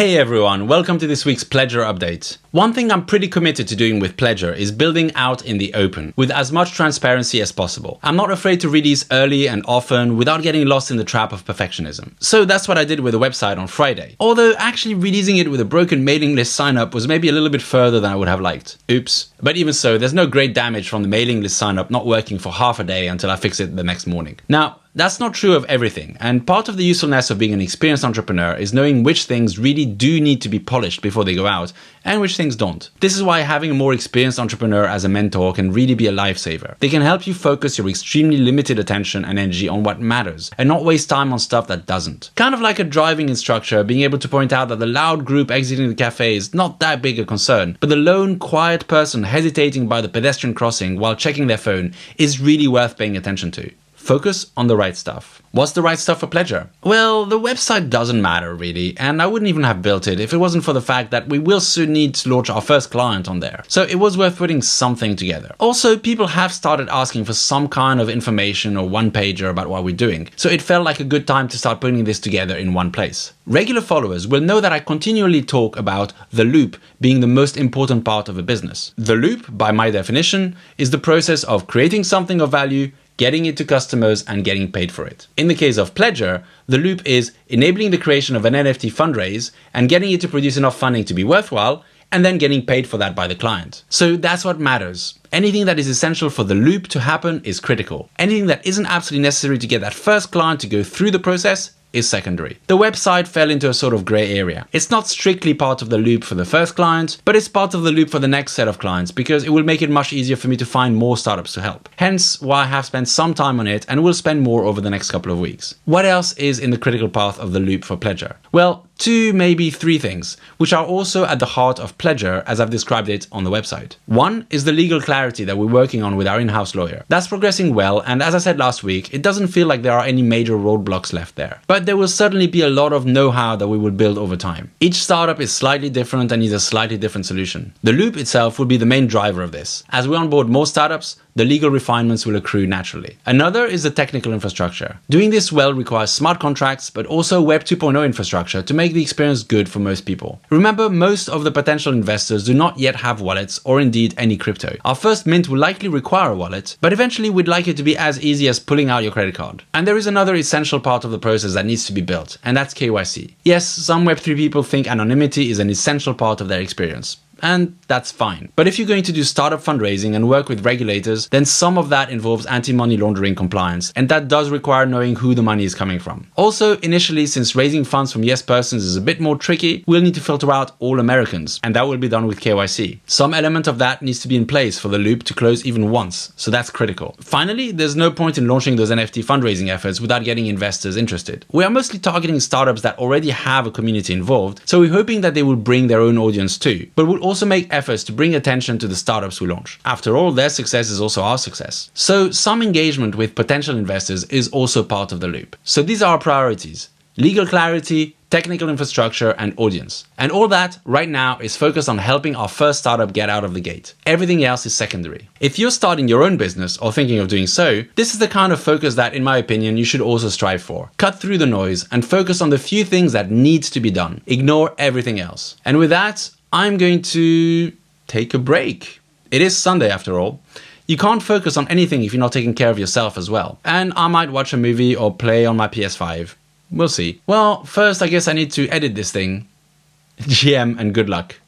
Hey everyone, welcome to this week's Pledger update. One thing I'm pretty committed to doing with Pledger is building out in the open, with as much transparency as possible. I'm not afraid to release early and often without getting lost in the trap of perfectionism. So that's what I did with the website on Friday. Although actually releasing it with a broken mailing list sign up was maybe a little bit further than I would have liked. Oops. But even so, there's no great damage from the mailing list sign up not working for half a day until I fix it the next morning. Now, that's not true of everything, and part of the usefulness of being an experienced entrepreneur is knowing which things really do need to be polished before they go out, and which things don't. This is why having a more experienced entrepreneur as a mentor can really be a lifesaver. They can help you focus your extremely limited attention and energy on what matters, and not waste time on stuff that doesn't. Kind of like a driving instructor being able to point out that the loud group exiting the cafe is not that big a concern, but the lone, quiet person hesitating by the pedestrian crossing while checking their phone is really worth paying attention to. Focus on the right stuff. What's the right stuff for Pledger? Well, the website doesn't matter really, and I wouldn't even have built it if it wasn't for the fact that we will soon need to launch our first client on there. So it was worth putting something together. Also, people have started asking for some kind of information or one-pager about what we're doing, so it felt like a good time to start putting this together in one place. Regular followers will know that I continually talk about the loop being the most important part of a business. The loop, by my definition, is the process of creating something of value, getting it to customers, and getting paid for it. In the case of Pledger, the loop is enabling the creation of an NFT fundraise and getting it to produce enough funding to be worthwhile, and then getting paid for that by the client. So that's what matters. Anything that is essential for the loop to happen is critical. Anything that isn't absolutely necessary to get that first client to go through the process is secondary. The website fell into a sort of grey area. It's not strictly part of the loop for the first client, but it's part of the loop for the next set of clients because it will make it much easier for me to find more startups to help. Hence why I have spent some time on it and will spend more over the next couple of weeks. What else is in the critical path of the loop for Pledger? Well, 2, maybe 3 things, which are also at the heart of Pledger as I've described it on the website. One is the legal clarity that we're working on with our in-house lawyer. That's progressing well, and as I said last week, it doesn't feel like there are any major roadblocks left there. But there will certainly be a lot of know-how that we will build over time. Each startup is slightly different and needs a slightly different solution. The loop itself will be the main driver of this. As we onboard more startups, the legal refinements will accrue naturally. Another is the technical infrastructure. Doing this well requires smart contracts, but also Web 2.0 infrastructure to make the experience good for most people. Remember, most of the potential investors do not yet have wallets or indeed any crypto. Our first mint will likely require a wallet, but eventually we'd like it to be as easy as pulling out your credit card. And there is another essential part of the process that needs to be built, and that's KYC. Yes, some Web3 people think anonymity is an essential part of their experience. And that's fine. But if you're going to do startup fundraising and work with regulators, then some of that involves anti-money laundering compliance, and that does require knowing who the money is coming from. Also, initially, since raising funds from yes persons is a bit more tricky, we'll need to filter out all Americans, and that will be done with KYC. Some element of that needs to be in place for the loop to close even once, so that's critical. Finally, there's no point in launching those NFT fundraising efforts without getting investors interested. We are mostly targeting startups that already have a community involved, so we're hoping that they will bring their own audience too, but we'll also make efforts to bring attention to the startups we launch. After all, their success is also our success. So some engagement with potential investors is also part of the loop. So these are our priorities: legal clarity, technical infrastructure, and audience. And all that right now is focused on helping our first startup get out of the gate. Everything else is secondary. If you're starting your own business or thinking of doing so, this is the kind of focus that, in my opinion, you should also strive for. Cut through the noise and focus on the few things that needs to be done. Ignore everything else. And with that, I'm going to take a break. It is Sunday after all. You can't focus on anything if you're not taking care of yourself as well. And I might watch a movie or play on my PS5. We'll see. Well, first I guess I need to edit this thing. GM and good luck.